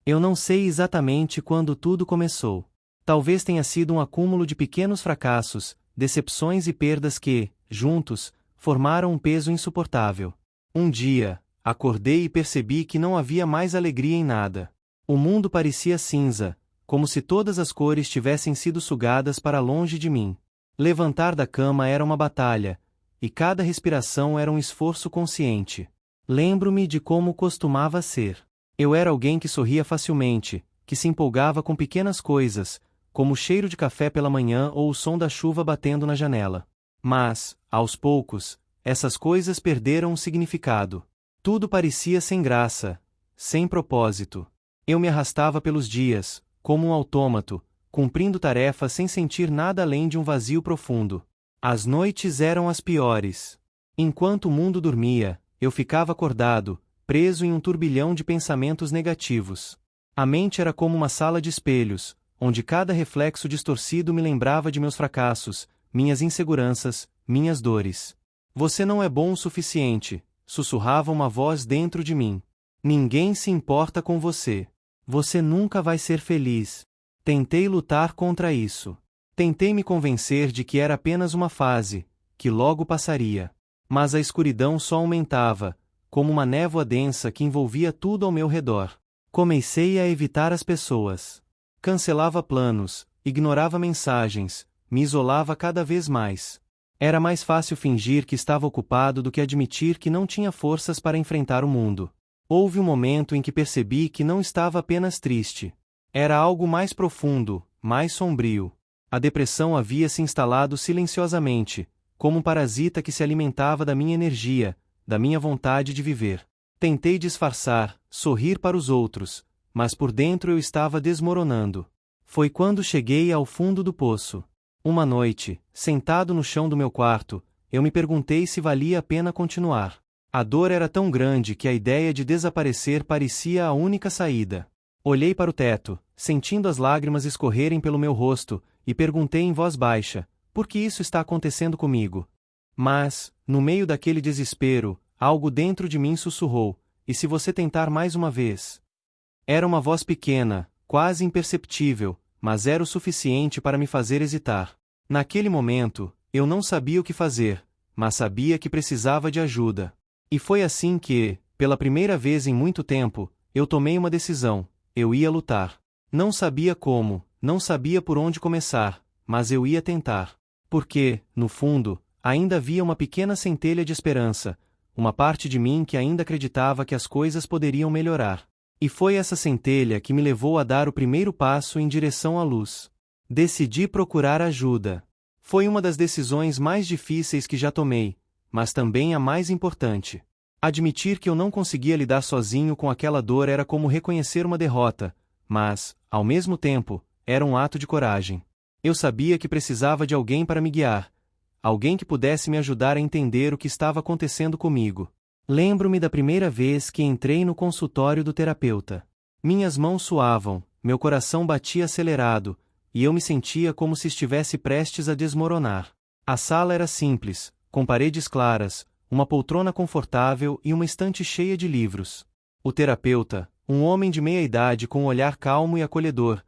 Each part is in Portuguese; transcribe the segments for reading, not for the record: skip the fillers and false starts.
Eu não sei exatamente quando tudo começou. Talvez tenha sido um acúmulo de pequenos fracassos, decepções e perdas que, juntos, formaram um peso insuportável. Um dia, acordei e percebi que não havia mais alegria em nada. O mundo parecia cinza, como se todas as cores tivessem sido sugadas para longe de mim. Levantar da cama era uma batalha, e cada respiração era um esforço consciente. Lembro-me de como costumava ser. Eu era alguém que sorria facilmente, que se empolgava com pequenas coisas, como o cheiro de café pela manhã ou o som da chuva batendo na janela. Mas, aos poucos, essas coisas perderam o significado. Tudo parecia sem graça, sem propósito. Eu me arrastava pelos dias, como um autômato, cumprindo tarefas sem sentir nada além de um vazio profundo. As noites eram as piores. Enquanto o mundo dormia, eu ficava acordado, preso em um turbilhão de pensamentos negativos. A mente era como uma sala de espelhos, onde cada reflexo distorcido me lembrava de meus fracassos, minhas inseguranças, minhas dores. Você não é bom o suficiente, sussurrava uma voz dentro de mim. Ninguém se importa com você. Você nunca vai ser feliz. Tentei lutar contra isso. Tentei me convencer de que era apenas uma fase, que logo passaria. Mas a escuridão só aumentava, como uma névoa densa que envolvia tudo ao meu redor. Comecei a evitar as pessoas. Cancelava planos, ignorava mensagens, me isolava cada vez mais. Era mais fácil fingir que estava ocupado do que admitir que não tinha forças para enfrentar o mundo. Houve um momento em que percebi que não estava apenas triste. Era algo mais profundo, mais sombrio. A depressão havia se instalado silenciosamente, como um parasita que se alimentava da minha energia, da minha vontade de viver. Tentei disfarçar, sorrir para os outros, mas por dentro eu estava desmoronando. Foi quando cheguei ao fundo do poço. Uma noite, sentado no chão do meu quarto, eu me perguntei se valia a pena continuar. A dor era tão grande que a ideia de desaparecer parecia a única saída. Olhei para o teto, sentindo as lágrimas escorrerem pelo meu rosto, e perguntei em voz baixa: por que isso está acontecendo comigo? Mas, no meio daquele desespero, algo dentro de mim sussurrou: e se você tentar mais uma vez? Era uma voz pequena, quase imperceptível, mas era o suficiente para me fazer hesitar. Naquele momento, eu não sabia o que fazer, mas sabia que precisava de ajuda. E foi assim que, pela primeira vez em muito tempo, eu tomei uma decisão: eu ia lutar. Não sabia como, não sabia por onde começar, mas eu ia tentar. Porque, no fundo, ainda havia uma pequena centelha de esperança, uma parte de mim que ainda acreditava que as coisas poderiam melhorar. E foi essa centelha que me levou a dar o primeiro passo em direção à luz. Decidi procurar ajuda. Foi uma das decisões mais difíceis que já tomei, mas também a mais importante. Admitir que eu não conseguia lidar sozinho com aquela dor era como reconhecer uma derrota, mas, ao mesmo tempo, era um ato de coragem. Eu sabia que precisava de alguém para me guiar, alguém que pudesse me ajudar a entender o que estava acontecendo comigo. Lembro-me da primeira vez que entrei no consultório do terapeuta. Minhas mãos suavam, meu coração batia acelerado, e eu me sentia como se estivesse prestes a desmoronar. A sala era simples, com paredes claras, uma poltrona confortável e uma estante cheia de livros. O terapeuta, um homem de meia idade com um olhar calmo e acolhedor,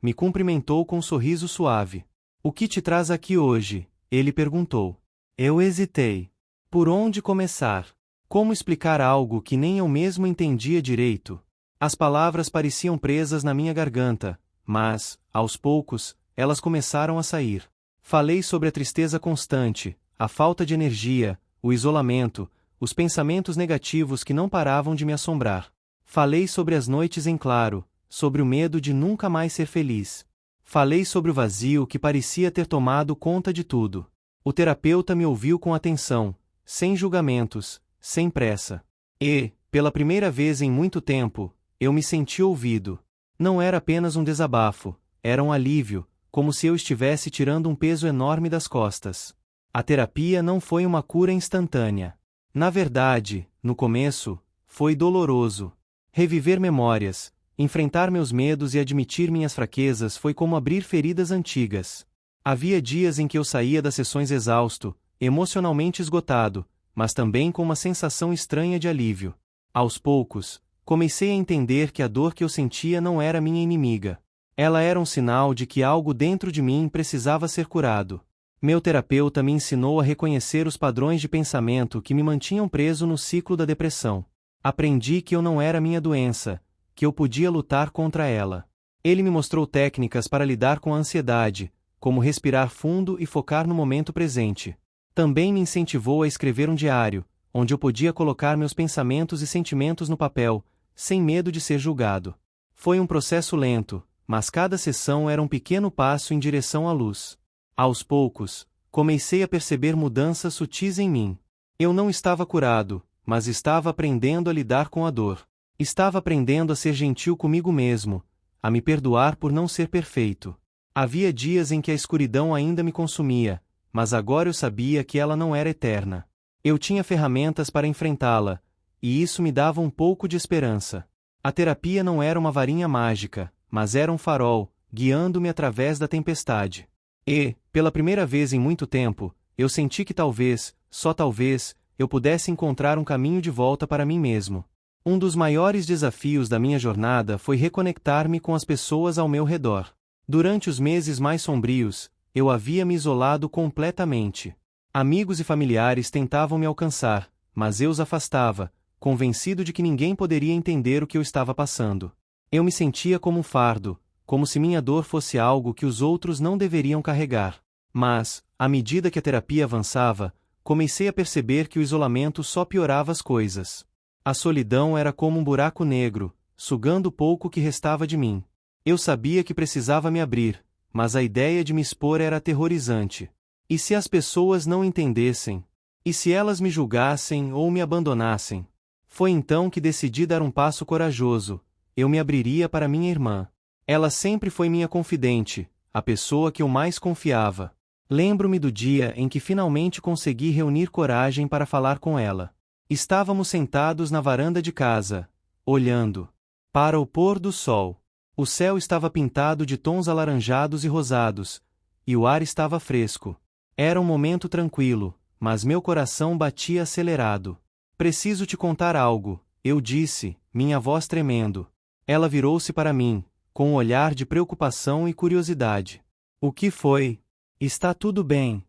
me cumprimentou com um sorriso suave. "O que te traz aqui hoje?" ele perguntou. Eu hesitei. Por onde começar? Como explicar algo que nem eu mesmo entendia direito? As palavras pareciam presas na minha garganta, mas, aos poucos, elas começaram a sair. Falei sobre a tristeza constante, a falta de energia, o isolamento, os pensamentos negativos que não paravam de me assombrar. Falei sobre as noites em claro, sobre o medo de nunca mais ser feliz. Falei sobre o vazio que parecia ter tomado conta de tudo. O terapeuta me ouviu com atenção, sem julgamentos, sem pressa. E, pela primeira vez em muito tempo, eu me senti ouvido. Não era apenas um desabafo, era um alívio, como se eu estivesse tirando um peso enorme das costas. A terapia não foi uma cura instantânea. Na verdade, no começo, foi doloroso. Reviver memórias, enfrentar meus medos e admitir minhas fraquezas foi como abrir feridas antigas. Havia dias em que eu saía das sessões exausto, emocionalmente esgotado, mas também com uma sensação estranha de alívio. Aos poucos, Comecei a entender que a dor que eu sentia não era minha inimiga. Ela era um sinal de que algo dentro de mim precisava ser curado. Meu terapeuta me ensinou a reconhecer os padrões de pensamento que me mantinham preso no ciclo da depressão. Aprendi que eu não era minha doença, que eu podia lutar contra ela. Ele me mostrou técnicas para lidar com a ansiedade, como respirar fundo e focar no momento presente. Também me incentivou a escrever um diário, onde eu podia colocar meus pensamentos e sentimentos no papel, sem medo de ser julgado. Foi um processo lento, mas cada sessão era um pequeno passo em direção à luz. Aos poucos, comecei a perceber mudanças sutis em mim. Eu não estava curado, mas estava aprendendo a lidar com a dor. Estava aprendendo a ser gentil comigo mesmo, a me perdoar por não ser perfeito. Havia dias em que a escuridão ainda me consumia, mas agora eu sabia que ela não era eterna. Eu tinha ferramentas para enfrentá-la, e isso me dava um pouco de esperança. A terapia não era uma varinha mágica, mas era um farol, guiando-me através da tempestade. E, pela primeira vez em muito tempo, eu senti que talvez, só talvez, eu pudesse encontrar um caminho de volta para mim mesmo. Um dos maiores desafios da minha jornada foi reconectar-me com as pessoas ao meu redor. Durante os meses mais sombrios, eu havia me isolado completamente. Amigos e familiares tentavam me alcançar, mas eu os afastava, convencido de que ninguém poderia entender o que eu estava passando. Eu me sentia como um fardo, como se minha dor fosse algo que os outros não deveriam carregar. Mas, à medida que a terapia avançava, comecei a perceber que o isolamento só piorava as coisas. A solidão era como um buraco negro, sugando o pouco que restava de mim. Eu sabia que precisava me abrir, mas a ideia de me expor era aterrorizante. E se as pessoas não entendessem? E se elas me julgassem ou me abandonassem? Foi então que decidi dar um passo corajoso. Eu me abriria para minha irmã. Ela sempre foi minha confidente, a pessoa que eu mais confiava. Lembro-me do dia em que finalmente consegui reunir coragem para falar com ela. Estávamos sentados na varanda de casa, olhando para o pôr do sol. O céu estava pintado de tons alaranjados e rosados, e o ar estava fresco. Era um momento tranquilo, mas meu coração batia acelerado. Preciso te contar algo, eu disse, minha voz tremendo. Ela virou-se para mim, com um olhar de preocupação e curiosidade. O que foi? Está tudo bem.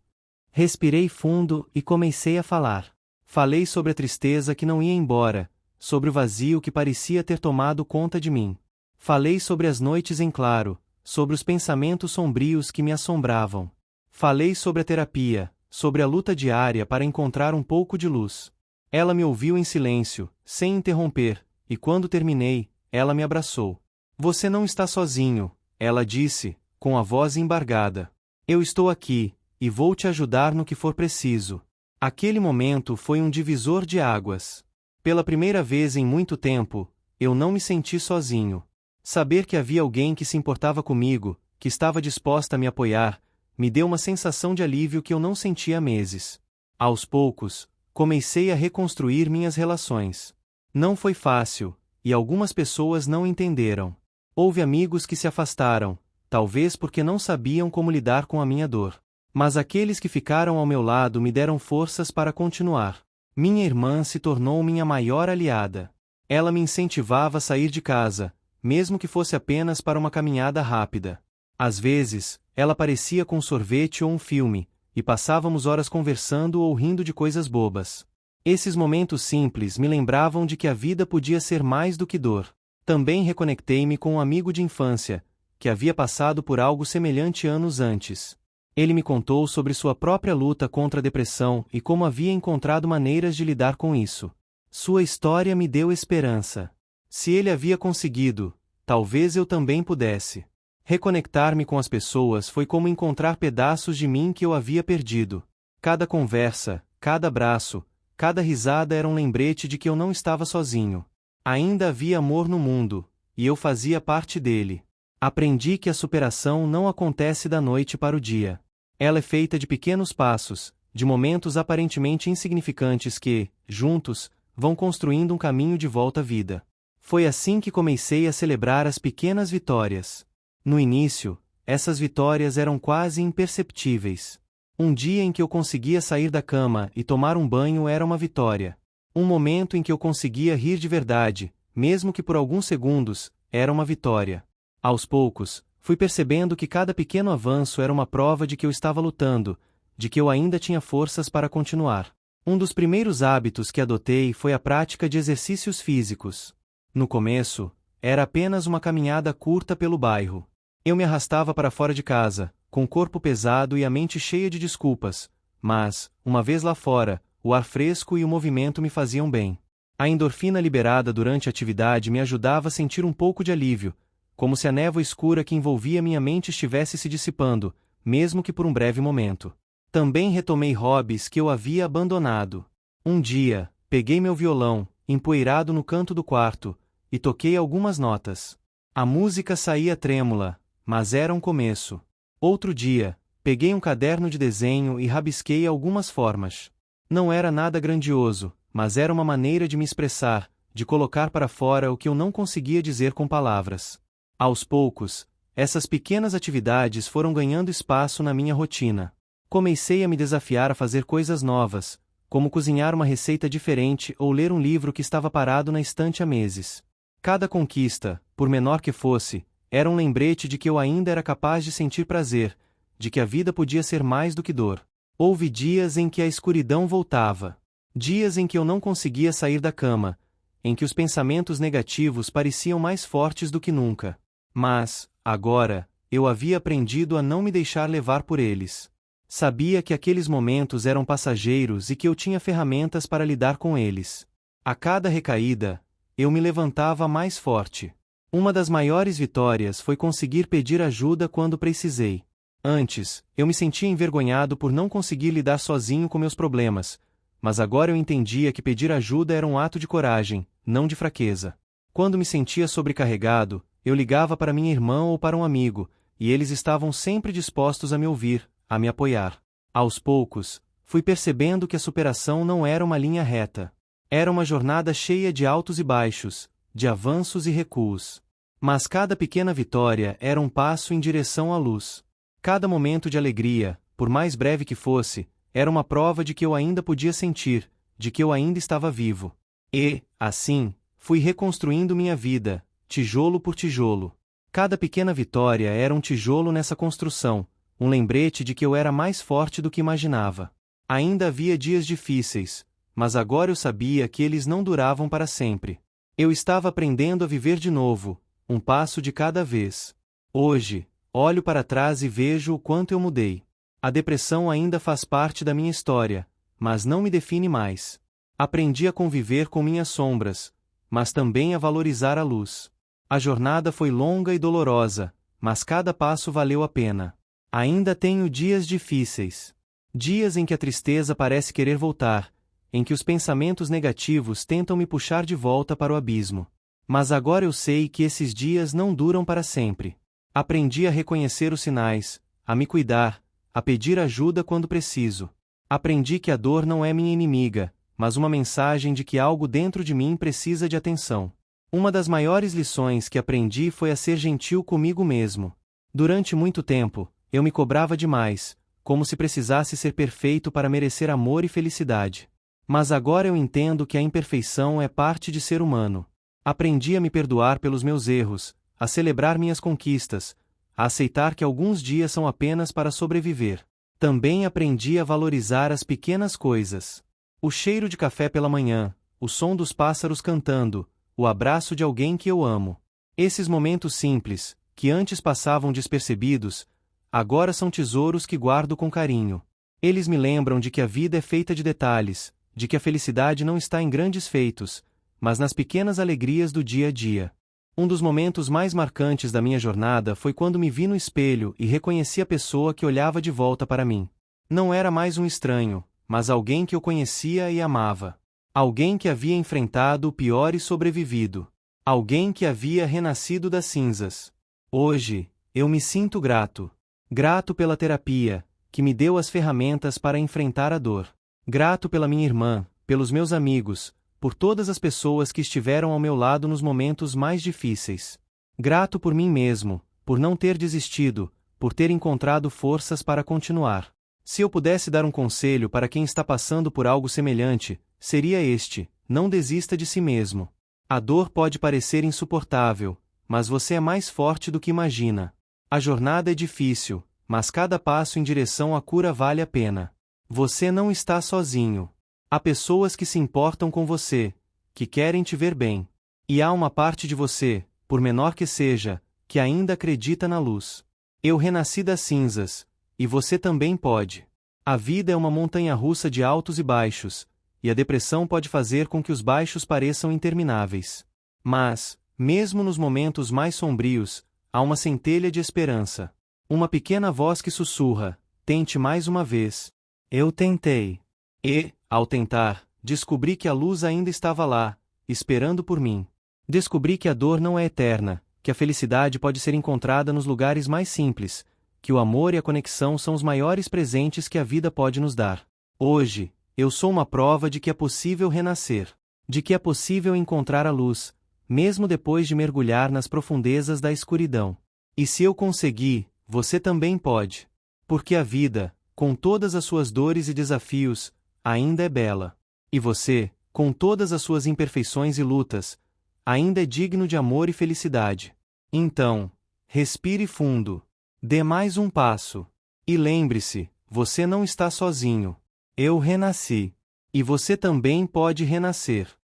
Respirei fundo e comecei a falar. Falei sobre a tristeza que não ia embora, sobre o vazio que parecia ter tomado conta de mim. Falei sobre as noites em claro, sobre os pensamentos sombrios que me assombravam. Falei sobre a terapia, sobre a luta diária para encontrar um pouco de luz. Ela me ouviu em silêncio, sem interromper, e quando terminei, ela me abraçou. Você não está sozinho, ela disse, com a voz embargada. Eu estou aqui, e vou te ajudar no que for preciso. Aquele momento foi um divisor de águas. Pela primeira vez em muito tempo, eu não me senti sozinho. Saber que havia alguém que se importava comigo, que estava disposta a me apoiar, me deu uma sensação de alívio que eu não sentia há meses. Aos poucos, comecei a reconstruir minhas relações. Não foi fácil, e algumas pessoas não entenderam. Houve amigos que se afastaram, talvez porque não sabiam como lidar com a minha dor. Mas aqueles que ficaram ao meu lado me deram forças para continuar. Minha irmã se tornou minha maior aliada. Ela me incentivava a sair de casa, mesmo que fosse apenas para uma caminhada rápida. Às vezes, ela aparecia com um sorvete ou um filme, e passávamos horas conversando ou rindo de coisas bobas. Esses momentos simples me lembravam de que a vida podia ser mais do que dor. Também reconectei-me com um amigo de infância, que havia passado por algo semelhante anos antes. Ele me contou sobre sua própria luta contra a depressão e como havia encontrado maneiras de lidar com isso. Sua história me deu esperança. Se ele havia conseguido, talvez eu também pudesse. Reconectar-me com as pessoas foi como encontrar pedaços de mim que eu havia perdido. Cada conversa, cada abraço, cada risada era um lembrete de que eu não estava sozinho. Ainda havia amor no mundo, e eu fazia parte dele. Aprendi que a superação não acontece da noite para o dia. Ela é feita de pequenos passos, de momentos aparentemente insignificantes que, juntos, vão construindo um caminho de volta à vida. Foi assim que comecei a celebrar as pequenas vitórias. No início, essas vitórias eram quase imperceptíveis. Um dia em que eu conseguia sair da cama e tomar um banho era uma vitória. Um momento em que eu conseguia rir de verdade, mesmo que por alguns segundos, era uma vitória. Aos poucos, fui percebendo que cada pequeno avanço era uma prova de que eu estava lutando, de que eu ainda tinha forças para continuar. Um dos primeiros hábitos que adotei foi a prática de exercícios físicos. No começo, era apenas uma caminhada curta pelo bairro. Eu me arrastava para fora de casa, com o corpo pesado e a mente cheia de desculpas, mas, uma vez lá fora, o ar fresco e o movimento me faziam bem. A endorfina liberada durante a atividade me ajudava a sentir um pouco de alívio, como se a névoa escura que envolvia minha mente estivesse se dissipando, mesmo que por um breve momento. Também retomei hobbies que eu havia abandonado. Um dia, peguei meu violão, empoeirado no canto do quarto, e toquei algumas notas. A música saía trêmula, mas era um começo. Outro dia, peguei um caderno de desenho e rabisquei algumas formas. Não era nada grandioso, mas era uma maneira de me expressar, de colocar para fora o que eu não conseguia dizer com palavras. Aos poucos, essas pequenas atividades foram ganhando espaço na minha rotina. Comecei a me desafiar a fazer coisas novas, como cozinhar uma receita diferente ou ler um livro que estava parado na estante há meses. Cada conquista, por menor que fosse, era um lembrete de que eu ainda era capaz de sentir prazer, de que a vida podia ser mais do que dor. Houve dias em que a escuridão voltava. Dias em que eu não conseguia sair da cama, em que os pensamentos negativos pareciam mais fortes do que nunca. Mas, agora, eu havia aprendido a não me deixar levar por eles. Sabia que aqueles momentos eram passageiros e que eu tinha ferramentas para lidar com eles. A cada recaída, eu me levantava mais forte. Uma das maiores vitórias foi conseguir pedir ajuda quando precisei. Antes, eu me sentia envergonhado por não conseguir lidar sozinho com meus problemas, mas agora eu entendia que pedir ajuda era um ato de coragem, não de fraqueza. Quando me sentia sobrecarregado, eu ligava para minha irmã ou para um amigo, e eles estavam sempre dispostos a me ouvir, a me apoiar. Aos poucos, fui percebendo que a superação não era uma linha reta. Era uma jornada cheia de altos e baixos, de avanços e recuos. Mas cada pequena vitória era um passo em direção à luz. Cada momento de alegria, por mais breve que fosse, era uma prova de que eu ainda podia sentir, de que eu ainda estava vivo. E, assim, fui reconstruindo minha vida, tijolo por tijolo. Cada pequena vitória era um tijolo nessa construção, um lembrete de que eu era mais forte do que imaginava. Ainda havia dias difíceis, mas agora eu sabia que eles não duravam para sempre. Eu estava aprendendo a viver de novo, um passo de cada vez. Hoje, olho para trás e vejo o quanto eu mudei. A depressão ainda faz parte da minha história, mas não me define mais. Aprendi a conviver com minhas sombras, mas também a valorizar a luz. A jornada foi longa e dolorosa, mas cada passo valeu a pena. Ainda tenho dias difíceis. Dias em que a tristeza parece querer voltar, em que os pensamentos negativos tentam me puxar de volta para o abismo. Mas agora eu sei que esses dias não duram para sempre. Aprendi a reconhecer os sinais, a me cuidar, a pedir ajuda quando preciso. Aprendi que a dor não é minha inimiga, mas uma mensagem de que algo dentro de mim precisa de atenção. Uma das maiores lições que aprendi foi a ser gentil comigo mesmo. Durante muito tempo, eu me cobrava demais, como se precisasse ser perfeito para merecer amor e felicidade. Mas agora eu entendo que a imperfeição é parte de ser humano. Aprendi a me perdoar pelos meus erros, a celebrar minhas conquistas, a aceitar que alguns dias são apenas para sobreviver. Também aprendi a valorizar as pequenas coisas. O cheiro de café pela manhã, o som dos pássaros cantando, o abraço de alguém que eu amo. Esses momentos simples, que antes passavam despercebidos, agora são tesouros que guardo com carinho. Eles me lembram de que a vida é feita de detalhes, de que a felicidade não está em grandes feitos, mas nas pequenas alegrias do dia a dia. Um dos momentos mais marcantes da minha jornada foi quando me vi no espelho e reconheci a pessoa que olhava de volta para mim. Não era mais um estranho, mas alguém que eu conhecia e amava. Alguém que havia enfrentado o pior e sobrevivido. Alguém que havia renascido das cinzas. Hoje, eu me sinto grato. Grato pela terapia, que me deu as ferramentas para enfrentar a dor. Grato pela minha irmã, pelos meus amigos, por todas as pessoas que estiveram ao meu lado nos momentos mais difíceis. Grato por mim mesmo, por não ter desistido, por ter encontrado forças para continuar. Se eu pudesse dar um conselho para quem está passando por algo semelhante, seria este: não desista de si mesmo. A dor pode parecer insuportável, mas você é mais forte do que imagina. A jornada é difícil, mas cada passo em direção à cura vale a pena. Você não está sozinho. Há pessoas que se importam com você, que querem te ver bem. E há uma parte de você, por menor que seja, que ainda acredita na luz. Eu renasci das cinzas, e você também pode. A vida é uma montanha-russa de altos e baixos, e a depressão pode fazer com que os baixos pareçam intermináveis. Mas, mesmo nos momentos mais sombrios, há uma centelha de esperança. Uma pequena voz que sussurra: tente mais uma vez. Eu tentei. E, ao tentar, descobri que a luz ainda estava lá, esperando por mim. Descobri que a dor não é eterna, que a felicidade pode ser encontrada nos lugares mais simples, que o amor e a conexão são os maiores presentes que a vida pode nos dar. Hoje, eu sou uma prova de que é possível renascer, de que é possível encontrar a luz, mesmo depois de mergulhar nas profundezas da escuridão. E se eu consegui, você também pode. Porque a vida, com todas as suas dores e desafios, ainda é bela. E você, com todas as suas imperfeições e lutas, ainda é digno de amor e felicidade. Então, respire fundo. Dê mais um passo. E lembre-se, você não está sozinho. Eu renasci. E você também pode renascer.